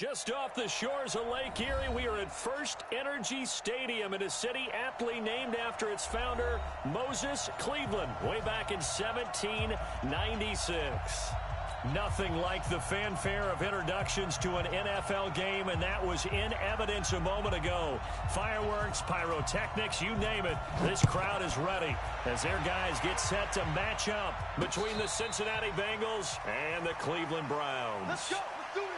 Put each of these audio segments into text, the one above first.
Just off the shores of Lake Erie, we are at First Energy Stadium in a city aptly named after its founder, Moses Cleveland, way back in 1796. Nothing like the fanfare of introductions to an NFL game, and that was in evidence a moment ago. Fireworks, pyrotechnics, you name it. This crowd is ready as their guys get set to match up between the Cincinnati Bengals and the Cleveland Browns. Let's go. Let's do this.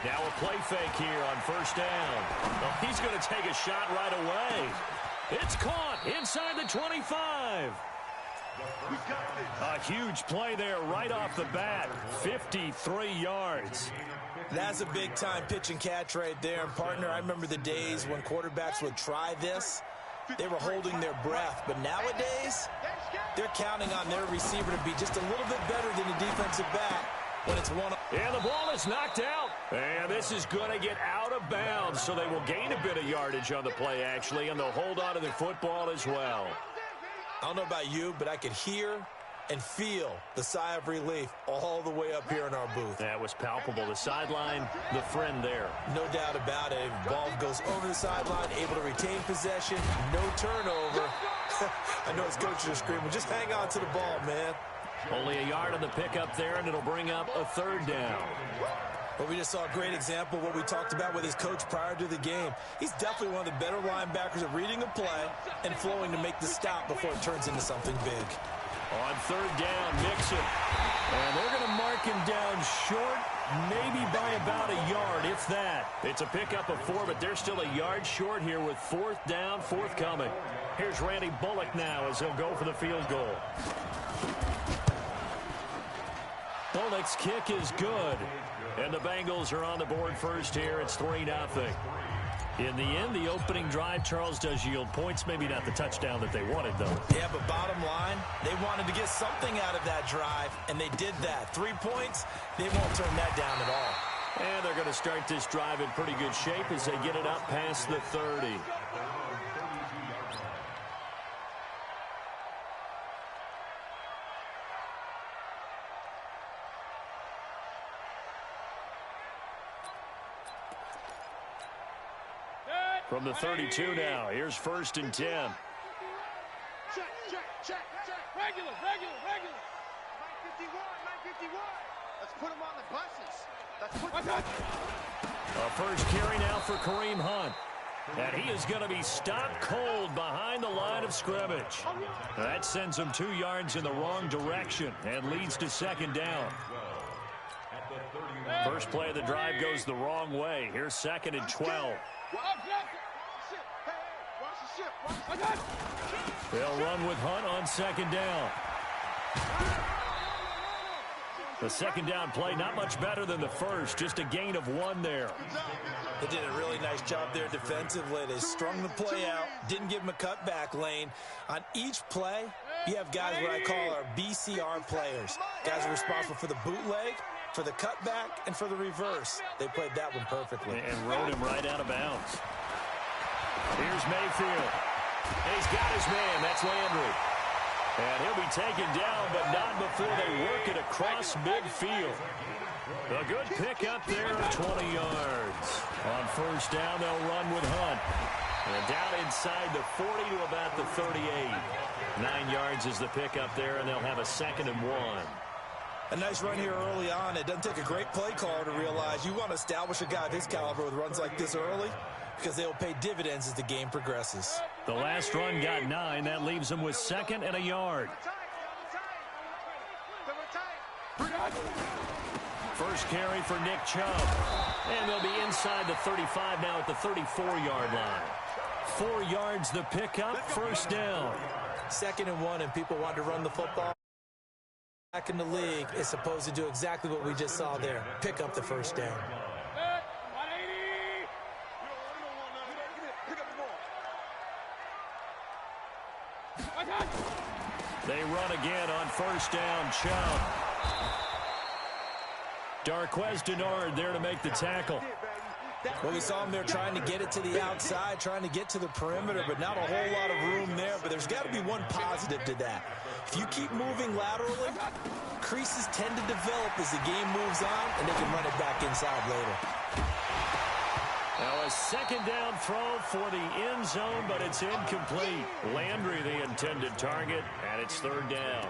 Now a play fake here on first down. Well, he's going to take a shot right away. It's caught inside the 25. A huge play there right off the bat. 53 yards. That's a big-time pitch and catch right there. And, partner, I remember the days when quarterbacks would try this. They were holding their breath. But nowadays, they're counting on their receiver to be just a little bit better than the defensive back when it's one. And the ball is knocked out. And this is going to get out of bounds, so they will gain a bit of yardage on the play, actually, and they'll hold on to the football as well. I don't know about you, but I could hear and feel the sigh of relief all the way up here in our booth. That was palpable. The sideline, the friend there. No doubt about it. Ball goes over the sideline, able to retain possession, no turnover. I know his coaches are screaming, just hang on to the ball, man. Only a yard on the pickup there, and it'll bring up a third down. Well, we just saw a great example of what we talked about with his coach prior to the game. He's definitely one of the better linebackers at reading a play and flowing to make the stop before it turns into something big. On third down, Mixon. And they're going to mark him down short, maybe by about a yard, if that. It's a pickup of 4, but they're still a yard short here with fourth down, forthcoming. Here's Randy Bullock now as he'll go for the field goal. Bullock's kick is good. And the Bengals are on the board first here. It's 3-0. In the end, the opening drive, Charles, does yield points. Maybe not the touchdown that they wanted, though. Yeah, but bottom line, they wanted to get something out of that drive, and they did that. 3 points, they won't turn that down at all. And they're going to start this drive in pretty good shape as they get it up past the 30. From the 32 now, here's 1st and 10. Check. Regular. 951. Let's put him on the buses. A first carry now for Kareem Hunt. And he is going to be stopped cold behind the line of scrimmage. That sends him 2 yards in the wrong direction and leads to second down. First play of the drive goes the wrong way. Here's 2nd and 12. They'll run with Hunt on second down. The second down play not much better than the first, just a gain of 1 there. They did a really nice job there defensively. They strung the play out, didn't give him a cutback lane. On each play, you have guys what I call our BCR players. Guys are responsible for the bootleg, for the cutback, and for the reverse. They played that one perfectly. And rode him right out of bounds. Here's Mayfield. He's got his man. That's Landry. And he'll be taken down, but not before they work it across midfield. A good pickup there of 20 yards. On first down, they'll run with Hunt. And down inside the 40 to about the 38. 9 yards is the pickup there, and they'll have a 2nd and 1. A nice run here early on. It doesn't take a great play caller to realize you want to establish a guy of his caliber with runs like this early because they will pay dividends as the game progresses. The last run got 9. That leaves them with 2nd and a yard. First carry for Nick Chubb. And they'll be inside the 35 now at the 34-yard line. 4 yards the pickup, first down. 2nd and 1, and people want to run the football. Back in the league is supposed to do exactly what we just saw there. Pick up the first down. They run again on first down. Chubb. Darqueze Dennard there to make the tackle. Well, we saw him there trying to get it to the outside, trying to get to the perimeter, but not a whole lot of room there. But there's got to be one positive to that. If you keep moving laterally, creases tend to develop as the game moves on, and they can run it back inside later. Now a second down throw for the end zone, but it's incomplete. Landry the intended target, and it's third down.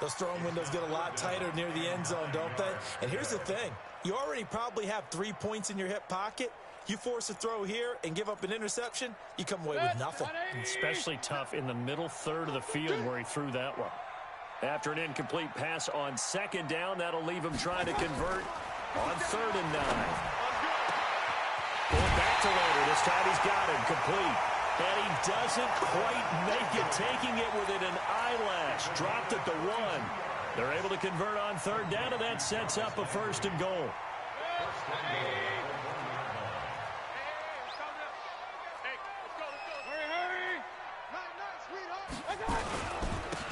Those throwing windows get a lot tighter near the end zone, don't they? And here's the thing. You already probably have 3 points in your hip pocket. You force a throw here and give up an interception, you come away with nothing. Especially tough in the middle third of the field where he threw that one. After an incomplete pass on second down, that'll leave him trying to convert on 3rd and 9. Going back to Landry. This time he's got him complete. And he doesn't quite make it, taking it within an eyelash. Dropped at the 1. They're able to convert on 3rd down, and that sets up a 1st and goal.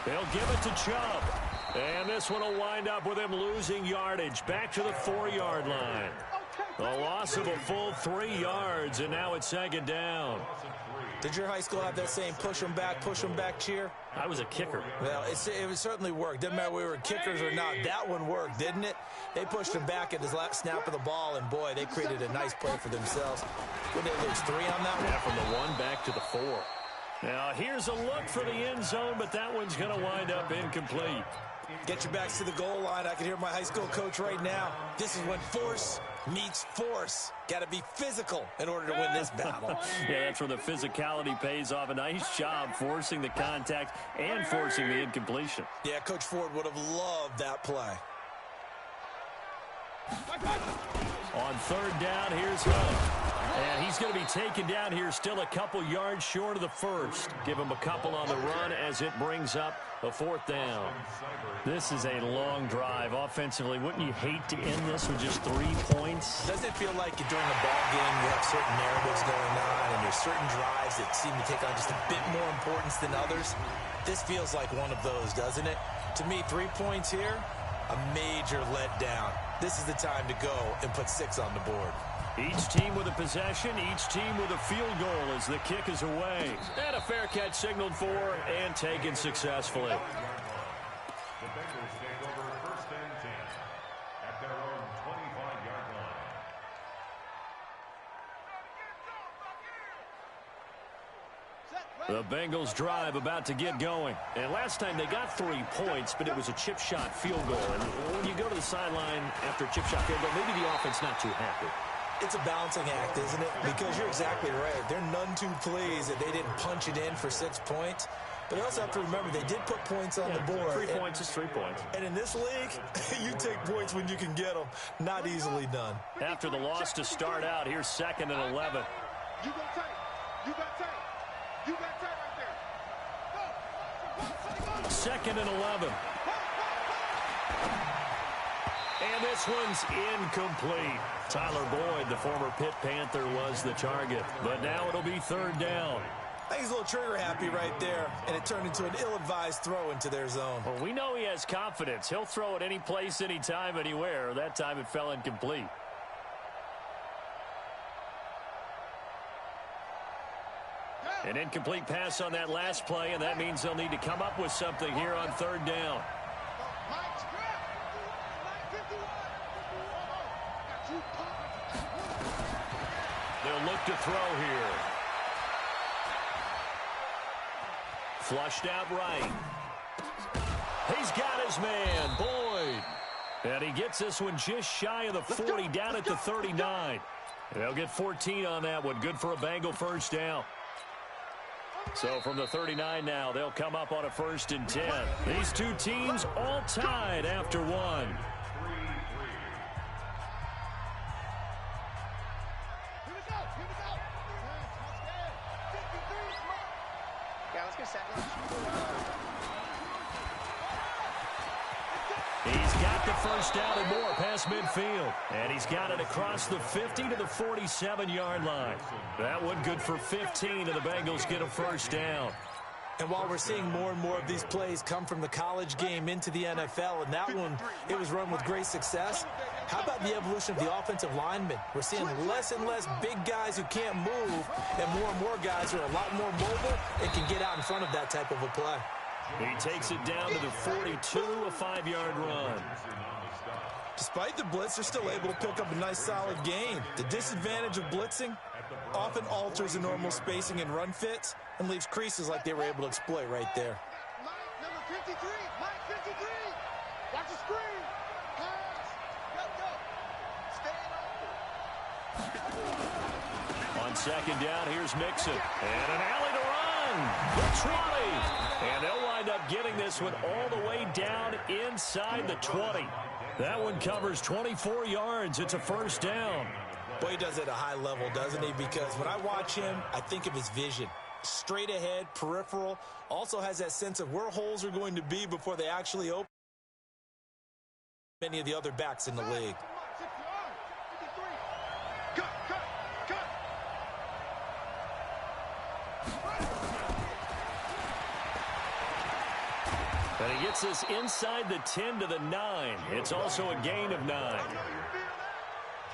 They'll give it to Chubb. And this one will wind up with him losing yardage. Back to the 4-yard line. A loss of a full 3 yards, and now it's 2nd down. Did your high school have that same push them back cheer? I was a kicker. Well, it certainly worked. Didn't matter whether we were kickers or not. That one worked, didn't it? They pushed him back at his last snap of the ball, and boy, they created a nice play for themselves. Would they lose 3 on that one? Yeah, from the 1 back to the 4. Now, here's a look for the end zone, but that one's going to wind up incomplete. Get your backs to the goal line. I can hear my high school coach right now. This is when force meets force. Got to be physical in order to win this battle. Yeah, that's where the physicality pays off. A nice job forcing the contact and forcing the incompletion. Yeah, Coach Ford would have loved that play. On 3rd down, here's Hunt. And he's going to be taken down here, still a couple yards short of the 1st. Give him a couple on the run as it brings up a 4th down. This is a long drive offensively. Wouldn't you hate to end this with just 3 points? Doesn't it feel like during a ball game you have certain narratives going on and there's certain drives that seem to take on just a bit more importance than others? This feels like one of those, doesn't it? To me, 3 points here, a major letdown. This is the time to go and put 6 on the board. Each team with a possession, each team with a field goal as the kick is away. And a fair catch signaled for and taken successfully. The Bengals take over 1st and 10 at their own 25-yard line. The Bengals drive about to get going. And last time they got 3 points, but it was a chip shot field goal. And when you go to the sideline after a chip shot field goal, maybe the offense not too happy. It's a balancing act, isn't it? Because you're exactly right. They're none too pleased that they didn't punch it in for 6 points. But you also have to remember they did put points on the board. 3 points is 3 points. And in this league, you take points when you can get them. Not easily done. After the loss to start out, here's 2nd and 11. You go tight. You got tight. You got tight right there. Go. 2nd and 11. And this one's incomplete. Tyler Boyd, the former Pitt Panther, was the target. But now it'll be 3rd down. I think he's a little trigger happy right there, and it turned into an ill-advised throw into their zone. Well, we know he has confidence. He'll throw it any place, anytime, anywhere. That time it fell incomplete. An incomplete pass on that last play, and that means they'll need to come up with something here on 3rd down. They'll look to throw here. Flushed out right. He's got his man, Boyd. And he gets this one just shy of the 40, down at the 39. They'll get 14 on that one. Good for a Bengal 1st down. So from the 39 now, they'll come up on a 1st and 10. These two teams all tied after 1. He's got the 1st down and more past midfield. And he's got it across the 50 to the 47-yard line. That one good for 15, and the Bengals get a 1st down. And while we're seeing more and more of these plays come from the college game into the NFL, and that one, it was run with great success, how about the evolution of the offensive linemen? We're seeing less and less big guys who can't move, and more guys who are a lot more mobile and can get out in front of that type of a play. He takes it down to the 42, a 5-yard run. Despite the blitz, they're still able to pick up a nice solid gain. The disadvantage of blitzing often alters the normal spacing and run fits and leaves creases like they were able to exploit right there. Number 53, Mike 53. Watch the screen. Pass. Go. On second down, here's Mixon. And an alley to run. The 20. And they'll wind up getting this one all the way down inside the 20. That one covers 24 yards. It's a first down. Boy, he does it at a high level, doesn't he? Because when I watch him, I think of his vision. Straight ahead, peripheral. Also has that sense of where holes are going to be before they actually open. Many of the other backs in the league. And he gets this inside the 10 to the 9. It's also a gain of 9.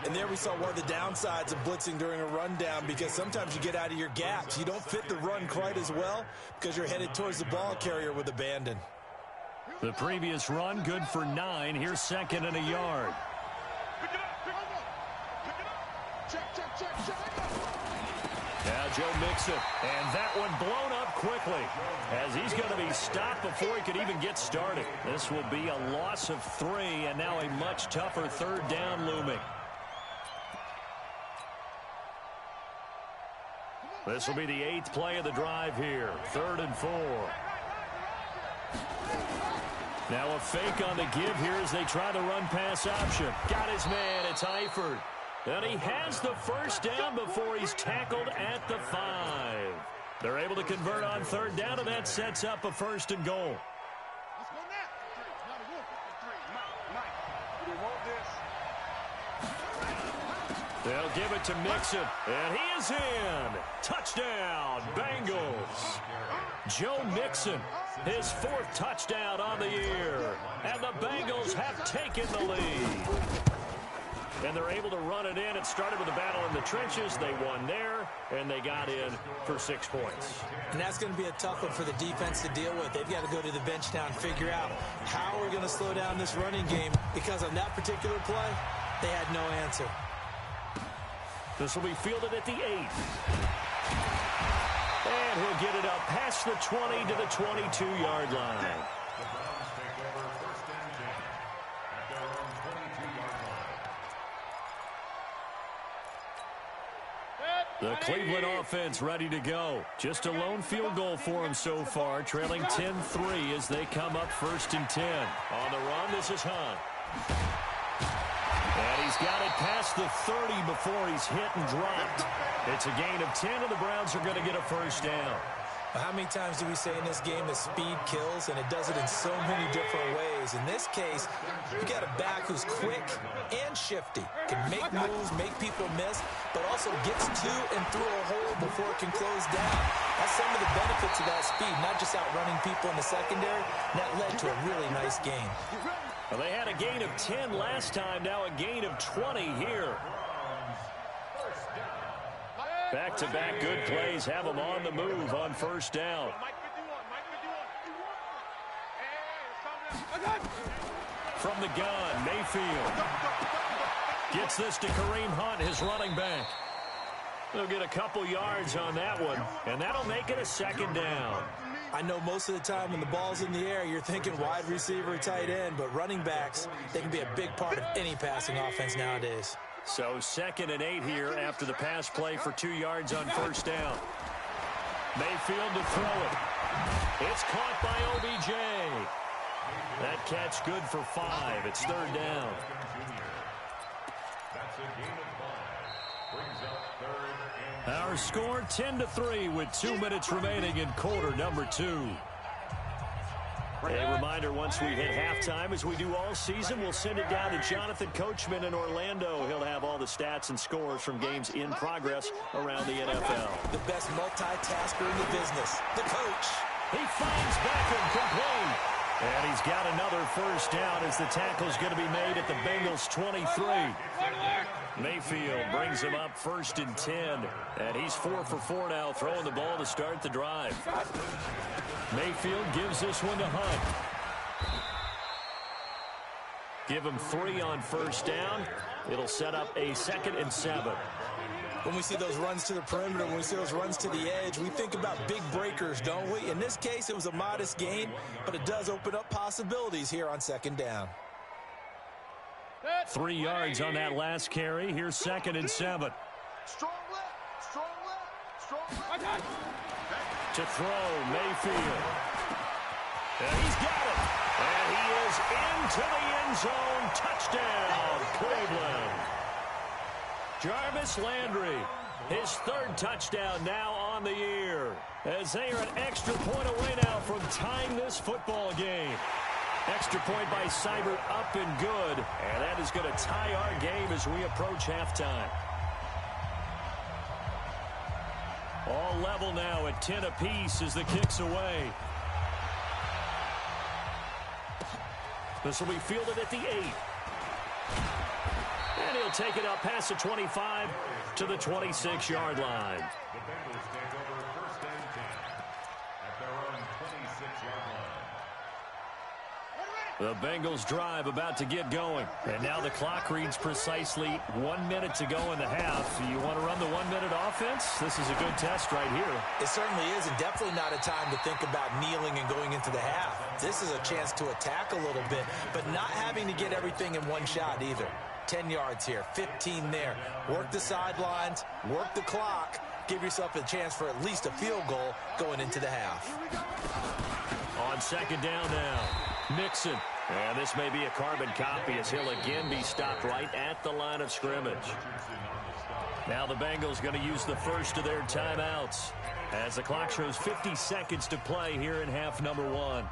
And there we saw one of the downsides of blitzing during a rundown, because sometimes you get out of your gaps. You don't fit the run quite as well because you're headed towards the ball carrier with abandon. The previous run good for 9. Here's second and a yard. Now Joe Mixon, and that one blown up quickly as he's going to be stopped before he could even get started. This will be a loss of 3, and now a much tougher third down looming. This will be the 8th play of the drive here. 3rd and 4. Now a fake on the give here as they try the run-pass option. Got his man. It's Eifert. And he has the first down before he's tackled at the 5. They're able to convert on 3rd down, and that sets up a 1st and goal. They'll give it to Mixon, and he is in. Touchdown, Bengals. Joe Mixon, his 4th touchdown on the year. And the Bengals have taken the lead. And they're able to run it in. It started with a battle in the trenches. They won there, and they got in for 6 points. And that's going to be a tough one for the defense to deal with. They've got to go to the bench now and figure out how we're going to slow down this running game, because on that particular play, they had no answer. This will be fielded at the 8. And he'll get it up past the 20 to the 22-yard line. The Cleveland offense ready to go. Just a lone field goal for them so far, trailing 10-3 as they come up 1st and 10. On the run, this is Hunt. And he's got it past the 30 before he's hit and dropped. It's a gain of 10, and the Browns are going to get a first down. How many times do we say in this game that speed kills, and it does it in so many different ways? In this case, you got a back who's quick and shifty, can make moves, make people miss, but also gets to and through a hole before it can close down. That's some of the benefits of that speed, not just outrunning people in the secondary. And that led to a really nice game. Well, they had a gain of 10 last time, now a gain of 20 here. Back-to-back good plays have them on the move on 1st down. From the gun, Mayfield gets this to Kareem Hunt, his running back. They'll get a couple yards on that one, and that'll make it a 2nd down. I know most of the time when the ball's in the air, you're thinking wide receiver, tight end, but running backs, they can be a big part of any passing offense nowadays. So 2nd and 8 here after the pass play for 2 yards on 1st down. Mayfield to throw it. It's caught by OBJ. That catch good for 5. It's 3rd down. Our score 10-3 with 2 minutes remaining in quarter number 2. A reminder, once we hit halftime, as we do all season, we'll send it down to Jonathan Coachman in Orlando. He'll have all the stats and scores from games in progress around the NFL. The best multitasker in the business, the coach. He finds Beckham complete. And he's got another first down as the tackle's going to be made at the Bengals' 23. Mayfield brings him up 1st and 10. And he's 4 for 4 now, throwing the ball to start the drive. Mayfield gives this one to Hunt. Give him 3 on first down. It'll set up a 2nd and 7. When we see those runs to the perimeter, when we see those runs to the edge, we think about big breakers, don't we? In this case, it was a modest gain, but it does open up possibilities here on 2nd down. 3 yards on that last carry. Here's 2nd and 7. Strong left, strong left, strong left. To throw, Mayfield. And he's got it. And he is into the end zone. Touchdown, Cleveland. Jarvis Landry, his 3rd touchdown now on the year, as they are an extra point away now from tying this football game. Extra point by Seibert up and good, and that is going to tie our game as we approach halftime. All level now at 10 apiece as the kick's away. This will be fielded at the 8. And he'll take it up past the 25 to the 26-yard line. The Bengals take over 1st and 10 at their own 26-yard line. The Bengals drive about to get going. And now the clock reads precisely 1 minute to go in the half. You want to run the 1-minute offense? This is a good test right here. It certainly is, and definitely not a time to think about kneeling and going into the half. This is a chance to attack a little bit, but not having to get everything in one shot either. 10 yards here, 15 there. Work the sidelines, work the clock. Give yourself a chance for at least a field goal going into the half. On 2nd down now, Mixon. And this may be a carbon copy as he'll again be stopped right at the line of scrimmage. Now the Bengals going to use the first of their timeouts as the clock shows 50 seconds to play here in half number 1.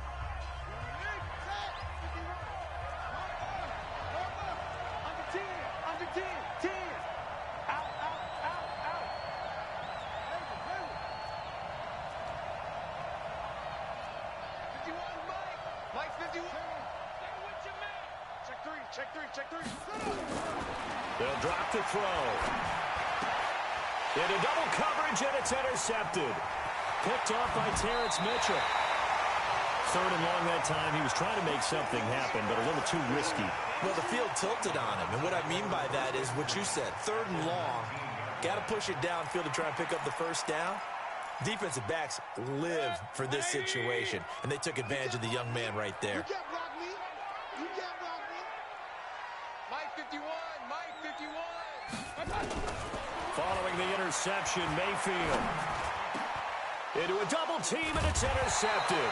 They'll drop the throw. Into double coverage, and it's intercepted. Picked off by Terrence Mitchell. 3rd and long that time. He was trying to make something happen, but a little too risky. Well, the field tilted on him, and what I mean by that is what you said. 3rd and long. Got to push it downfield to try and pick up the first down. Defensive backs live for this situation, and they took advantage of the young man right there. You can't block me. You can't block me. Mike 51, Mike 51. Following the interception, Mayfield into a double team, and it's intercepted.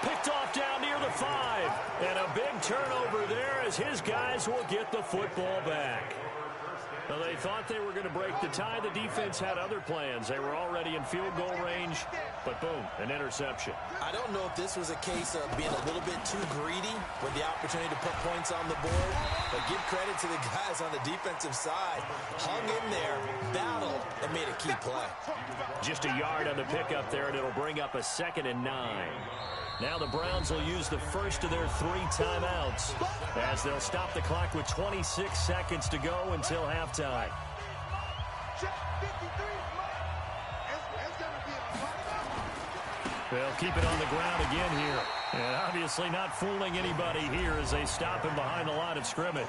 Picked off down near the 5. And a big turnover there as his guys will get the football back. Well, they thought they were going to break the tie. The defense had other plans. They were already in field goal range, but boom, an interception. I don't know if this was a case of being a little bit too greedy with the opportunity to put points on the board, but give credit to the guys on the defensive side. Hung in there, battled, and made a key play. Just a yard on the pickup there, and it'll bring up a 2nd and 9. Now the Browns will use the first of their 3 timeouts as they'll stop the clock with 26 seconds to go until halftime. They'll keep it on the ground again here. And obviously not fooling anybody here as they stop him behind the line of scrimmage.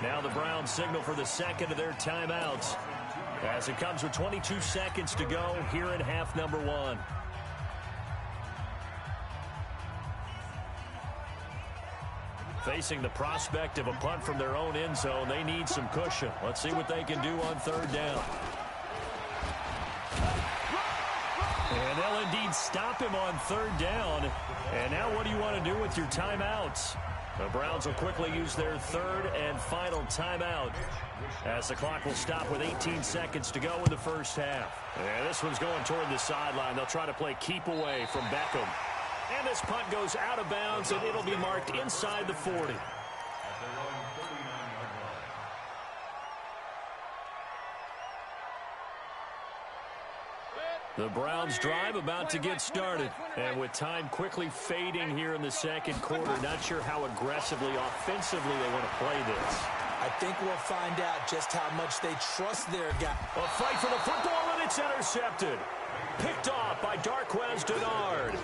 Now the Browns signal for the 2nd of their timeouts as it comes with 22 seconds to go here in half number 1. Facing the prospect of a punt from their own end zone, they need some cushion. Let's see what they can do on 3rd down. And they'll indeed stop him on 3rd down. And now what do you want to do with your timeouts? The Browns will quickly use their 3rd and final timeout as the clock will stop with 18 seconds to go in the first half. And this one's going toward the sideline. They'll try to play keep away from Beckham. And this punt goes out of bounds, and it'll be marked inside the 40. The Browns drive about to get started. And with time quickly fading here in the second quarter, not sure how aggressively, offensively they want to play this. I think we'll find out just how much they trust their guy. A fight for the football, and it's intercepted. Picked off by Darqueze Dennard.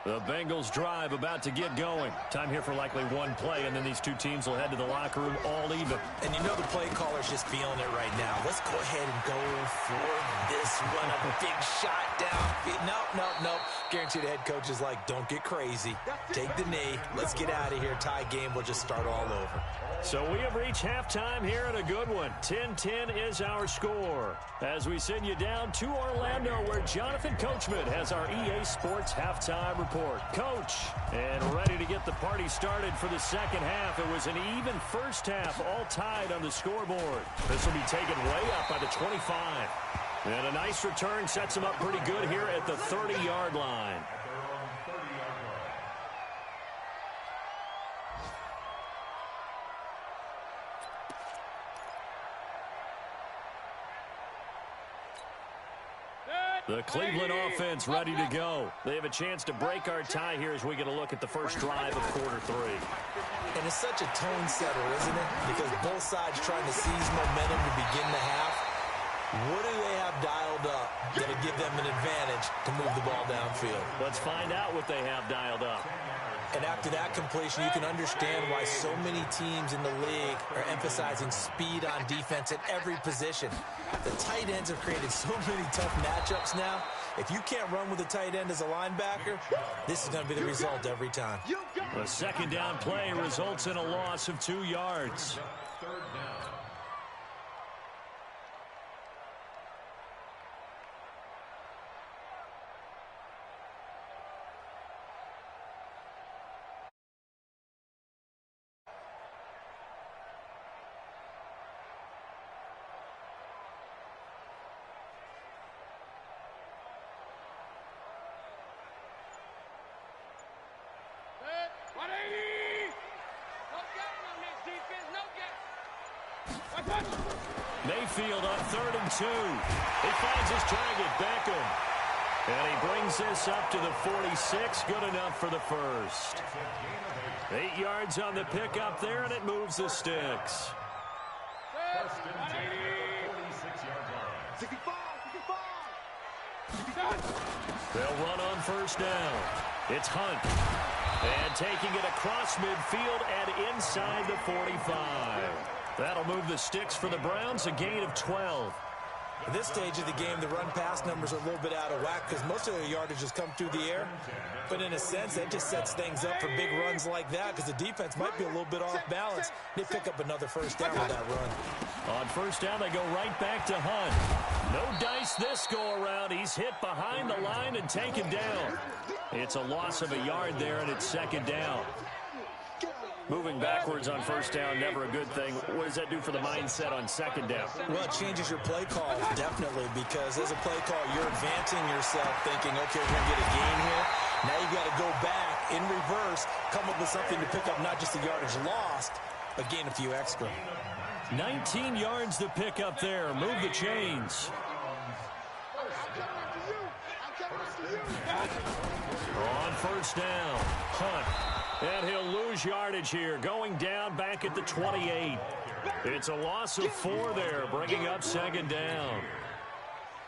The Bengals drive about to get going. Time here for likely one play, and then these two teams will head to the locker room all even. And you know the play caller's just feeling it right now. Let's go ahead and go for this one. A big shot down. Nope. Guarantee the head coach is like, don't get crazy. Take the knee. Let's get out of here. Tie game. We'll just start all over. So we have reached halftime here in a good one. 10-10 is our score. As we send you down to Orlando, where Jonathan Coachman has our EA Sports halftime report. Coach, and ready to get the party started for the second half. It was an even first half, all tied on the scoreboard. This will be taken way up by the 25. And a nice return sets him up pretty good here at the 30-yard line. The Cleveland offense ready to go. They have a chance to break our tie here as we get a look at the first drive of quarter three. And it's such a tone setter, isn't it? Because both sides trying to seize momentum to begin the half. What do they have dialed up that'll give them an advantage to move the ball downfield? Let's find out what they have dialed up. And after that completion, you can understand why so many teams in the league are emphasizing speed on defense at every position. The tight ends have created so many tough matchups now. If you can't run with a tight end as a linebacker, this is going to be the result every time. A second down play results in a loss of 2 yards. Mayfield on 3rd and 2. He finds his target, Beckham. And he brings this up to the 46. Good enough for the first. 8 yards on the pickup there, and it moves the sticks. They'll run on first down. It's Hunt. And taking it across midfield and inside the 45. That'll move the sticks for the Browns, a gain of 12. At this stage of the game, the run-pass numbers are a little bit out of whack because most of their yardage has come through the air. But in a sense, that just sets things up for big runs like that because the defense might be a little bit off balance. They pick up another first down with that run. On first down, they go right back to Hunt. No dice this go-around. He's hit behind the line and taken down. It's a loss of a yard there, and it's second down. Moving backwards on first down, never a good thing. What does that do for the mindset on second down? Well, it changes your play call, definitely, because as a play call, you're advancing yourself thinking, okay, we're going to get a gain here. Now you got to go back in reverse, come up with something to pick up not just the yardage lost, but gain a few extra. 19 yards to pick up there. Move the chains. On first down, Hunt. And he'll lose yardage here, going down back at the 28. It's a loss of 4 there, bringing up second down.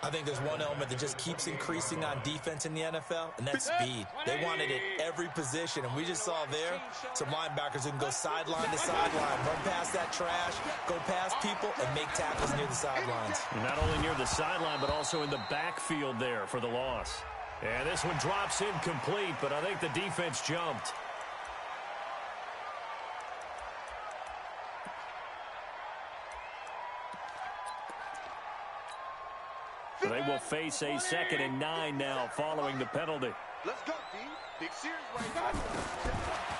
I think there's one element that just keeps increasing on defense in the NFL, and that's speed. They want it at every position, and we just saw there some linebackers who can go sideline to sideline, run past that trash, go past people, and make tackles near the sidelines. Not only near the sideline, but also in the backfield there for the loss. And this one drops incomplete, but I think the defense jumped. They will face a 2nd and 9 now following the penalty. Let's go, D. Big series right now.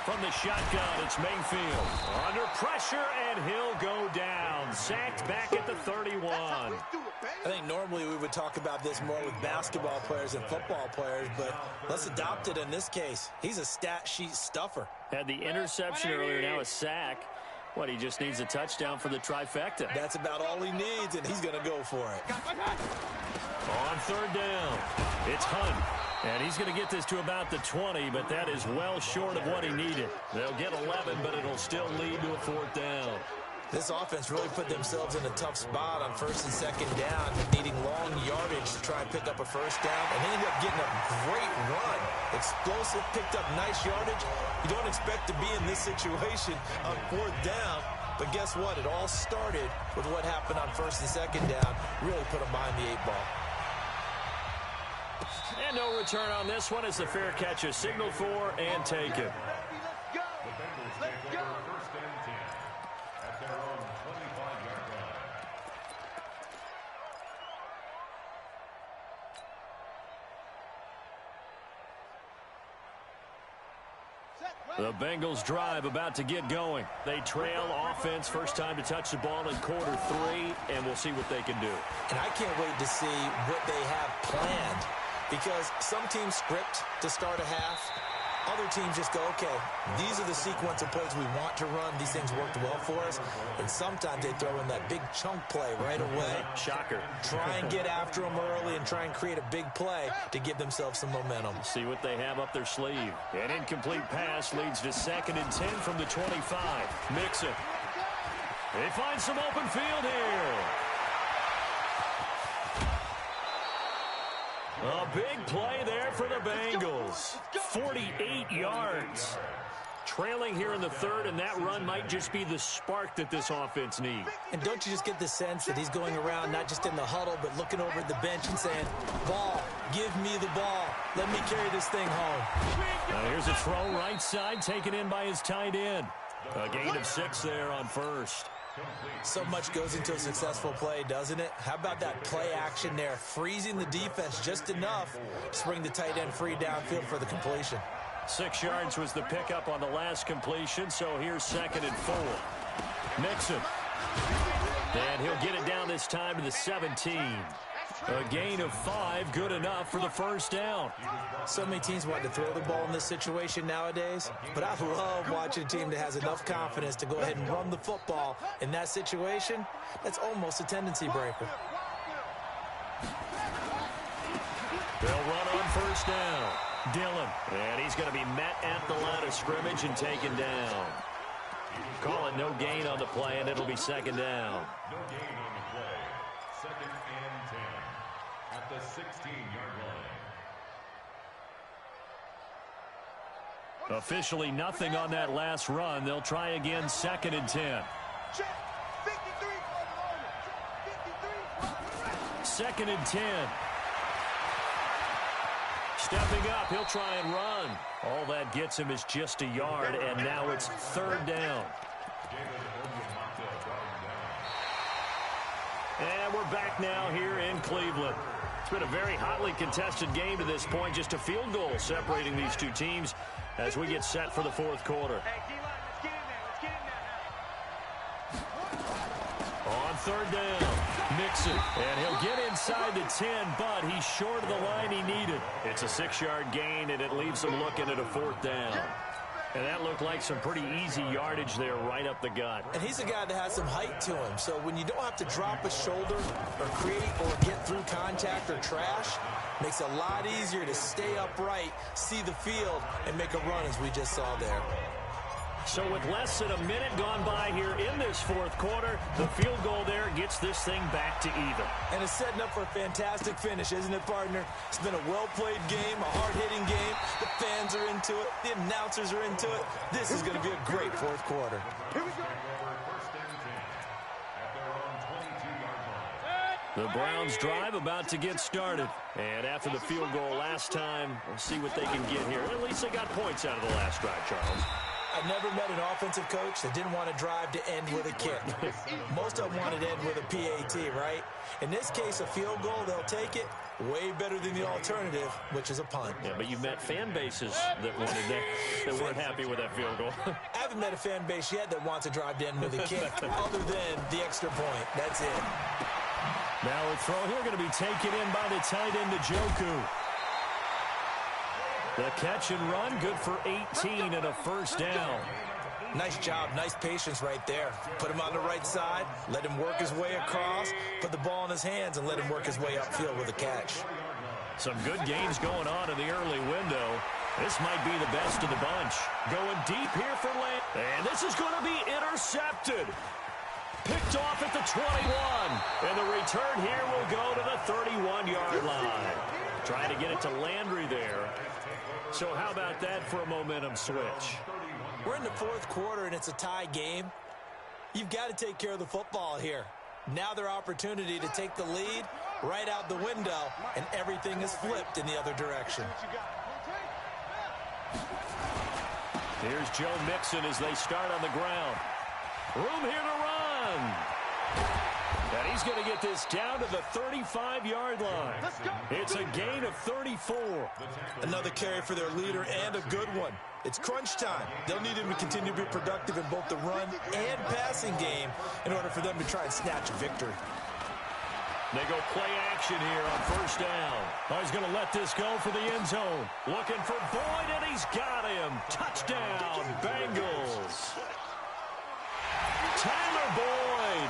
From the shotgun, it's Mayfield. Under pressure, and he'll go down. Sacked back at the 31. I think normally we would talk about this more with basketball players and football players, but let's adopt it in this case. He's a stat sheet stuffer. Had the interception earlier, now a sack. What, he just needs a touchdown for the trifecta. That's about all he needs, and he's going to go for it. On third down, it's Hunt. And he's going to get this to about the 20, but that is well short of what he needed. They'll get 11, but it'll still lead to a fourth down. This offense really put themselves in a tough spot on first and second down, needing long yardage to try and pick up a first down, and they ended up getting a great run. Explosive, picked up nice yardage. You don't expect to be in this situation on fourth down, but guess what? It all started with what happened on first and second down. Really put them behind the 8-ball. And no return on this one as the fair catch is signaled for and taken. The Bengals drive about to get going. They trail offense, first time to touch the ball in quarter 3, and we'll see what they can do. And I can't wait to see what they have planned, because some teams script to start a half. Other teams just go, okay, these are the sequence of plays we want to run. These things worked well for us. And sometimes they throw in that big chunk play right away. Shocker. Try and get after them early and try and create a big play to give themselves some momentum. See what they have up their sleeve. An incomplete pass leads to 2nd and 10 from the 25. Mixon. They find some open field here. A big play there for the Bengals. 48 yards. Trailing here in the 3rd, and that run might just be the spark that this offense needs. And don't you just get the sense that he's going around not just in the huddle, but looking over at the bench and saying, ball, give me the ball. Let me carry this thing home. Now here's a throw right side, taken in by his tight end. A gain of 6 there on first. So much goes into a successful play, doesn't it? How about that play action there, freezing the defense just enough to bring the tight end free downfield for the completion. 6 yards was the pickup on the last completion, so here's 2nd and 4. Mixon. And he'll get it down this time to the 17. A gain of 5, good enough for the first down. So many teams want to throw the ball in this situation nowadays, but I love watching a team that has enough confidence to go ahead and run the football in that situation. That's almost a tendency breaker. They'll run on first down. Dillon, and he's going to be met at the line of scrimmage and taken down. Call it no gain on the play, and it'll be 2nd down. No gain on the play. 2nd and 10 at the 16-yard line. Officially nothing on that last run. They'll try again, 2nd and 10. 2nd and 10. Stepping up, he'll try and run. All that gets him is just a yard, and now it's 3rd down. And we're back now here in Cleveland. It's been a very hotly contested game to this point. Just a field goal separating these two teams as we get set for the 4th quarter. On 3rd down, Mixon, and he'll get inside the 10, but he's short of the line he needed. It's a 6-yard gain, and it leaves him looking at a 4th down. And that looked like some pretty easy yardage there right up the gut. And he's a guy that has some height to him, so when you don't have to drop a shoulder or create or get through contact or trash, makes it a lot easier to stay upright, see the field, and make a run as we just saw there. So with less than a minute gone by here in this 4th quarter, the field goal there gets this thing back to even. And it's setting up for a fantastic finish, isn't it, partner? It's been a well-played game, a hard-hitting game. The fans are into it. The announcers are into it. This is going to be a great 4th quarter. Here we go. 1st and 10 at their own 22-yard line. The Browns drive about to get started. And after the field goal last time, we'll see what they can get here. At least they got points out of the last drive, Charles. I never met an offensive coach that didn't want to drive to end with a kick. Most of them wanted to end with a PAT, right? In this case, a field goal, they'll take it. Way better than the alternative, which is a punt. Yeah, but you've met fan bases that wanted that weren't happy with that field goal. I haven't met a fan base yet that wants to drive to end with a kick other than the extra point. That's it. Now a throw here going to be taken in by the tight end, Njoku. The catch and run, good for 18 and a first down. Nice job, nice patience right there. Put him on the right side, let him work his way across, put the ball in his hands, and let him work his way upfield with a catch. Some good gains going on in the early window. This might be the best of the bunch. Going deep here for Land. And this is going to be intercepted. Picked off at the 21. And the return here will go to the 31-yard line. Trying to get it to Landry there. So how about that for a momentum switch? We're in the fourth quarter, and it's a tie game. You've got to take care of the football here. Now their opportunity to take the lead right out the window, and everything is flipped in the other direction. Here's Joe Mixon as they start on the ground. Room here to run. And he's going to get this down to the 35-yard line. It's a gain of 34. Another carry for their leader and a good one. It's crunch time. They'll need him to continue to be productive in both the run and passing game in order for them to try and snatch a victory. They go play action here on first down. Oh, he's going to let this go for the end zone. Looking for Boyd, and he's got him. Touchdown, Bengals. Tyler Boyd,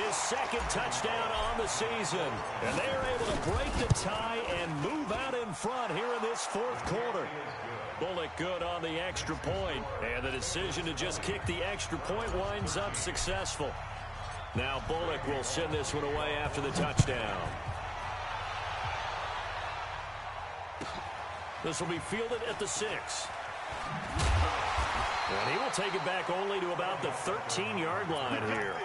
his second touchdown on the season. And they are able to break the tie and move out in front here in this fourth quarter. Bullock good on the extra point, and the decision to just kick the extra point winds up successful. Now Bullock will send this one away after the touchdown. This will be fielded at the 6. And he will take it back only to about the 13-yard line here.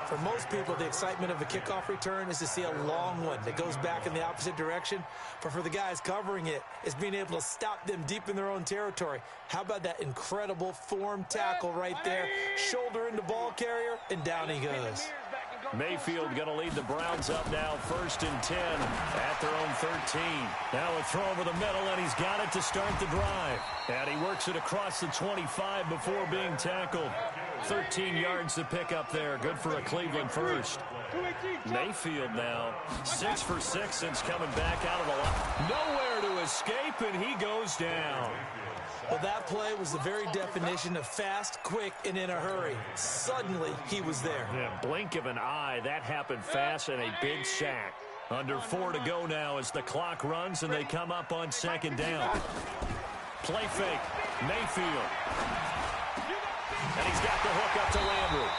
For most people, the excitement of a kickoff return is to see a long one that goes back in the opposite direction. But for the guys covering it, it's being able to stop them deep in their own territory. How about that incredible form tackle right there? Shoulder into ball carrier, and down he goes. Mayfield going to lead the Browns up now, 1st and 10 at their own 13. Now a throw over the middle, and he's got it to start the drive. And he works it across the 25 before being tackled. 13 yards to pick up there. Good for a Cleveland first. Mayfield now 6 for 6 since coming back out of the line. Nowhere to escape, and he goes down. Well, that play was the very definition of fast, quick, and in a hurry. Suddenly, he was there. Yeah, blink of an eye. That happened fast, and a big sack. Under 4 to go now as the clock runs, and they come up on 2nd down. Play fake. Mayfield. And he's got the hook up to Landry.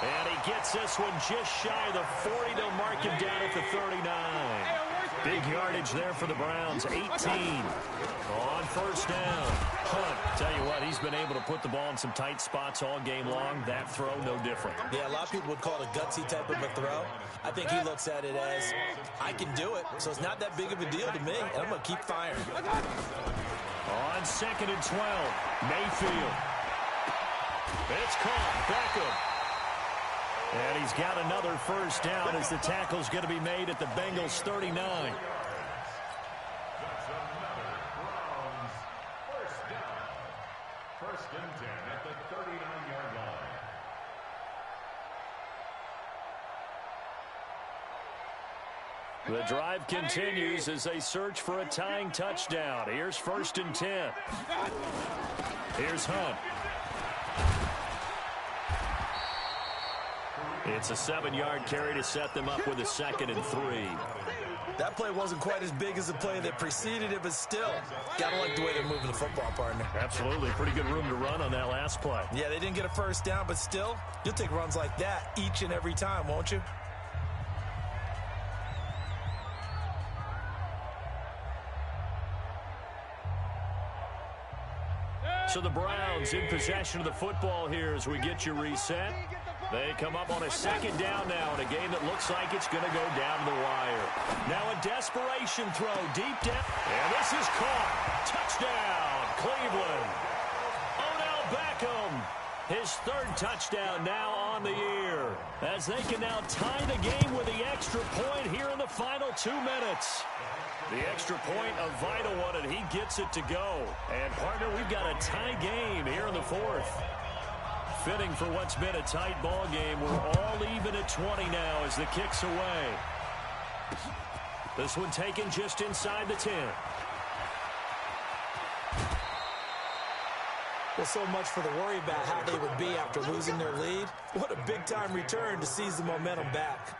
And he gets this one just shy of the 40. They'll mark him down at the 39. Big yardage there for the Browns. 18 on first down. Hunt, tell you what, he's been able to put the ball in some tight spots all game long. That throw, no different. Yeah, a lot of people would call it a gutsy type of a throw. I think he looks at it as, I can do it, so it's not that big of a deal to me, and I'm going to keep firing. On 2nd and 12, Mayfield. It's caught. Beckham. And he's got another first down as the tackle's going to be made at the Bengals 39. That's another Browns first down. 1st and 10 at the 39-yard line. The drive continues as they search for a tying touchdown. Here's 1st and 10. Here's Hunt. It's a 7-yard carry to set them up with a 2nd and 3. That play wasn't quite as big as the play that preceded it, but still, gotta like the way they're moving the football, partner. Absolutely. Pretty good room to run on that last play. Yeah, they didn't get a first down, but still, you'll take runs like that each and every time, won't you? So the Browns in possession of the football here as we get you reset. They come up on a 2nd down now in a game that looks like it's going to go down to the wire. Now a desperation throw deep down. And this is caught. Touchdown, Cleveland. Odell Beckham. His third touchdown now on the year, as they can now tie the game with the extra point here in the final 2 minutes. The extra point, a vital one, and he gets it to go. And, partner, we've got a tie game here in the fourth. Fitting for what's been a tight ball game. We're all even at 20 now as the kick's away. This one taken just inside the 10. Well, so much for the worry about how they would be after losing their lead. What a big-time return to seize the momentum back.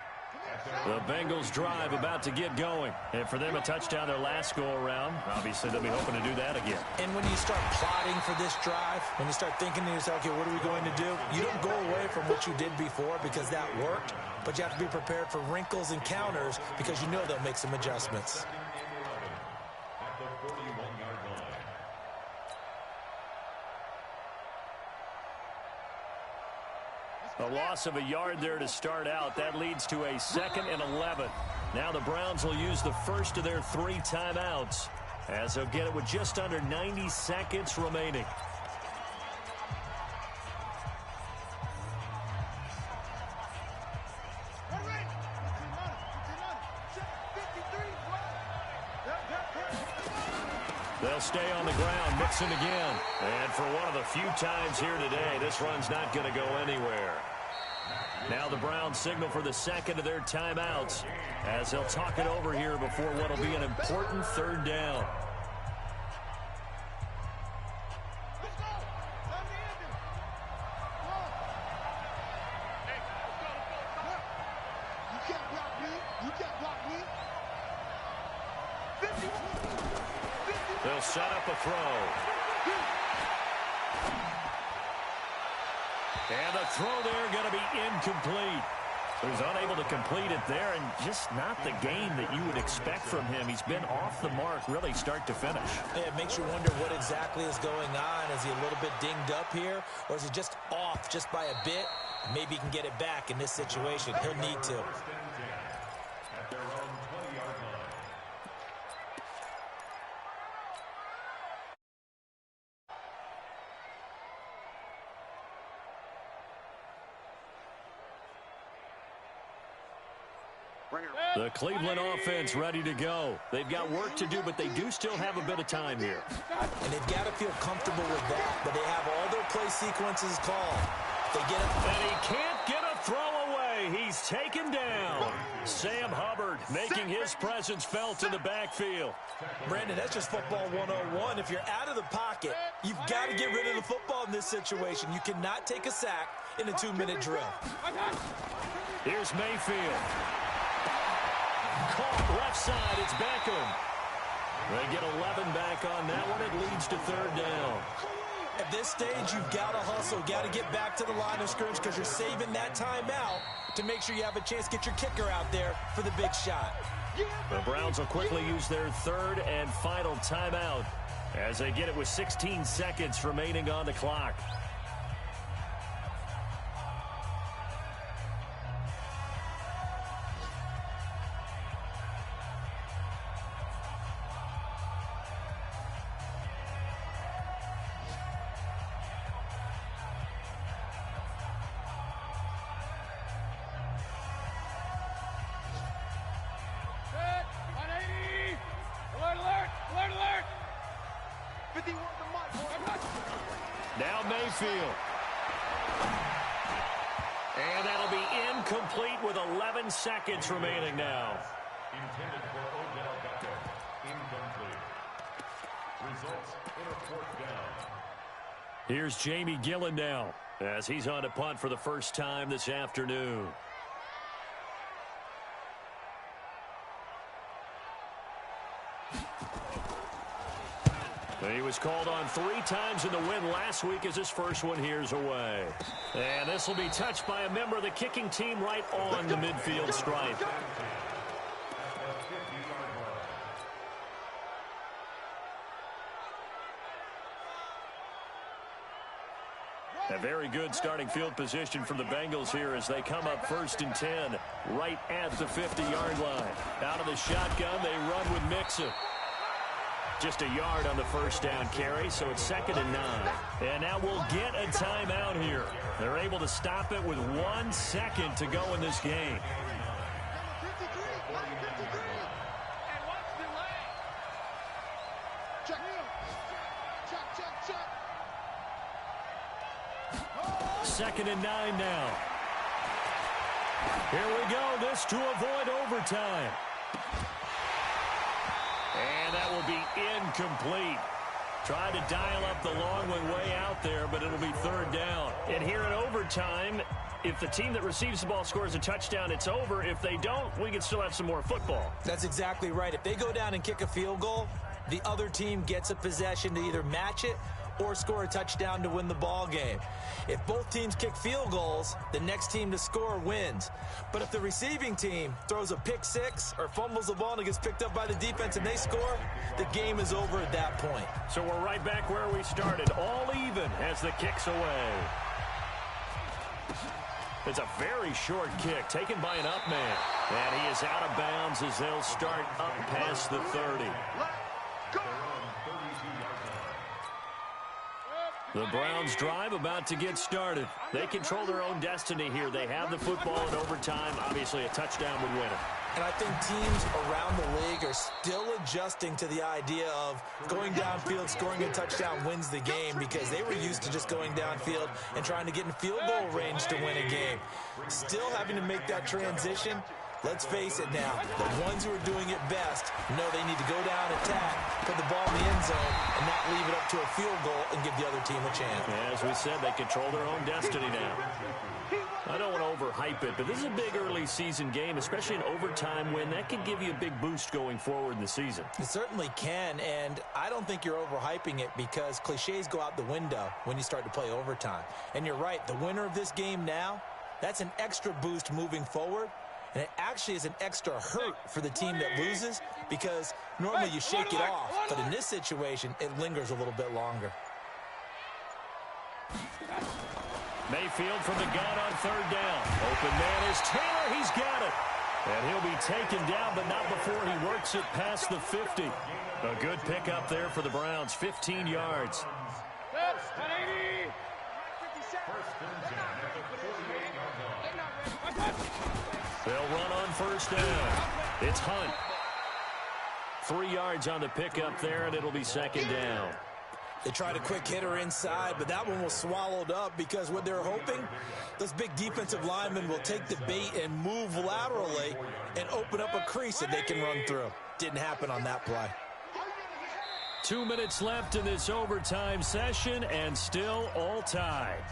The Bengals drive about to get going. And for them, a touchdown their last go-around. Obviously, they'll be hoping to do that again. And when you start plotting for this drive, when you start thinking to yourself, okay, what are we going to do? You don't go away from what you did before because that worked. But you have to be prepared for wrinkles and counters because you know they'll make some adjustments. At the 41-yard line. A loss of a yard there to start out. That leads to a 2nd and 11. Now the Browns will use the first of their 3 timeouts, as they'll get it with just under 90 seconds remaining. They'll stay on the ground, mixing again. And for one of the few times here today, this run's not going to go anywhere. Now the Browns signal for the second of their timeouts, as they'll talk it over here before what will be an important 3rd down. They'll set up a throw. And the throw there going to be incomplete. He was unable to complete it there, and just not the game that you would expect from him. He's been off the mark really start to finish. Yeah, it makes you wonder what exactly is going on. Is he a little bit dinged up here, or is he just off just by a bit? Maybe he can get it back in this situation. He'll need to. At their own 20-yard line. The Cleveland offense ready to go. They've got work to do, but they do still have a bit of time here. And they've got to feel comfortable with that, but they have all their play sequences called. They get it. And he can't get a throw away. He's taken down. Sam Hubbard making his presence felt in the backfield. Brandon, that's just football 101. If you're out of the pocket, you've got to get rid of the football in this situation. You cannot take a sack in a 2-minute drill. Here's Mayfield. Caught left side, it's Beckham. They get 11 back on that one. It leads to 3rd down. At this stage, you've got to hustle. Got to get back to the line of scrimmage because you're saving that timeout to make sure you have a chance to get your kicker out there for the big shot. The Browns will quickly use their 3rd and final timeout as they get it with 16 seconds remaining on the clock. Now Mayfield. And that'll be incomplete with 11 seconds remaining now. Intended for Odell Beckham. Incomplete. Results in a 4th down. Here's Jamie Gillen now as he's on to punt for the first time this afternoon. He was called on 3 times in the win last week as his first one here's away. And this will be touched by a member of the kicking team right on the midfield stripe. A very good starting field position for the Bengals here as they come up 1st and 10 right at the 50-yard line. Out of the shotgun, they run with Mixon. Just a yard on the first down carry, so it's 2nd and 9. And now we'll get a timeout here. They're able to stop it with 1 second to go in this game. Second and 9 now. Here we go. This to avoid overtime. And that will be incomplete. Tried to dial up the long one way out there, but it'll be 3rd down. And here in overtime, if the team that receives the ball scores a touchdown, it's over. If they don't, we can still have some more football. That's exactly right. If they go down and kick a field goal, the other team gets a possession to either match it or score a touchdown to win the ball game. If both teams kick field goals, the next team to score wins. But if the receiving team throws a pick six or fumbles the ball and it gets picked up by the defense and they score, the game is over at that point. So we're right back where we started, all even as the kick's away. It's a very short kick taken by an up man. And he is out of bounds as they'll start up past the 30. The Browns drive about to get started. They control their own destiny here. They have the football in overtime. Obviously, a touchdown would win it. And I think teams around the league are still adjusting to the idea of going downfield, scoring a touchdown wins the game, because they were used to just going downfield and trying to get in field goal range to win a game. Still having to make that transition. Let's face it now, the ones who are doing it best know they need to go down, attack, put the ball in the end zone, and not leave it up to a field goal and give the other team a chance. As we said, they control their own destiny now. I don't want to overhype it, but this is a big early season game, especially an overtime win. That can give you a big boost going forward in the season. It certainly can, and I don't think you're overhyping it, because cliches go out the window when you start to play overtime. And you're right, the winner of this game now, that's an extra boost moving forward. And it actually is an extra hurt for the team that loses, because normally you shake it off. But in this situation, it lingers a little bit longer. Mayfield from the gun on 3rd down. Open man is Taylor. He's got it. And he'll be taken down, but not before he works it past the 50. A good pickup there for the Browns, 15 yards. They'll run on 1st down. It's Hunt. 3 yards on the pickup there, and it'll be 2nd down. They tried a quick hitter inside, but that one was swallowed up, because what they're hoping, those big defensive linemen will take the bait and move laterally and open up a crease that they can run through. Didn't happen on that play. 2 minutes left in this overtime session, and still all tied.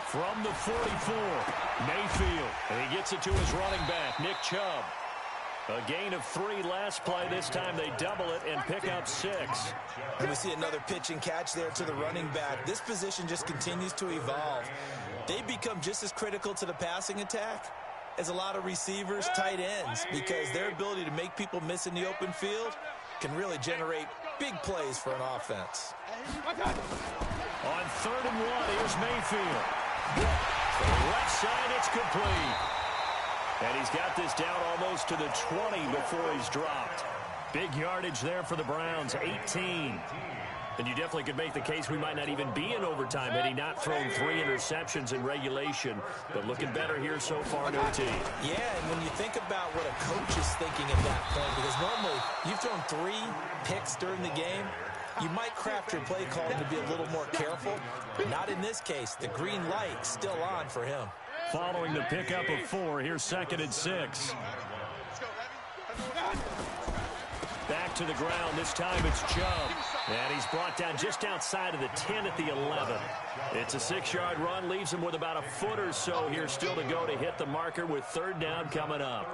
From the 44, Mayfield, and he gets it to his running back, Nick Chubb. A gain of 3 last play. This time they double it and pick up 6. And we see another pitch and catch there to the running back. This position just continues to evolve. They become just as critical to the passing attack as a lot of receivers, tight ends, because their ability to make people miss in the open field can really generate big plays for an offense. On 3rd and 1, here's Mayfield. From the left side, it's complete. And he's got this down almost to the 20 before he's dropped. Big yardage there for the Browns, 18. And you definitely could make the case we might not even be in overtime had he not thrown 3 interceptions in regulation. But looking better here so far in OT. Yeah, and when you think about what a coach is thinking at that point, because normally you've thrown 3 picks during the game, you might craft your play call to be a little more careful. Not in this case. The green light still on for him. Following the pickup of 4, here's 2nd and 6. Back to the ground. This time it's Chubb. And he's brought down just outside of the 10 at the 11. It's a 6-yard run. Leaves him with about a foot or so here still to go to hit the marker with 3rd down coming up.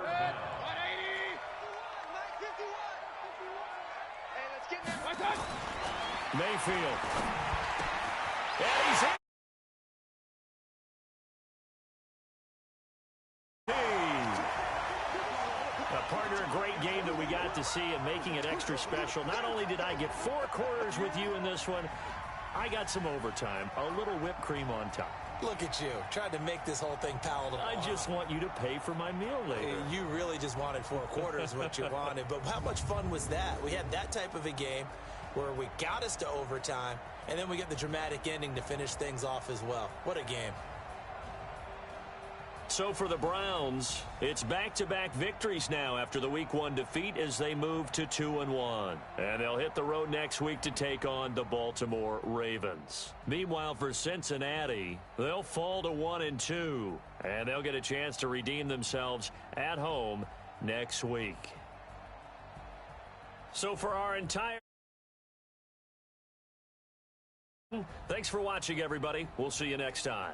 Mayfield. And he's in. get to see and making it extra special. Not only did I get 4 quarters with you in this one, I got some overtime, a little whipped cream on top. Look at you, tried to make this whole thing palatable. I just want you to pay for my meal later. You really just wanted 4 quarters what you wanted, but how much fun was that? We had that type of a game where we got us to overtime, and then we get the dramatic ending to finish things off as well. What a game. So for the Browns, it's back-to-back victories now after the Week 1 defeat as they move to 2-1. And they'll hit the road next week to take on the Baltimore Ravens. Meanwhile, for Cincinnati, they'll fall to 1-2. And they'll get a chance to redeem themselves at home next week. So for our entire... Thanks for watching, everybody. We'll see you next time.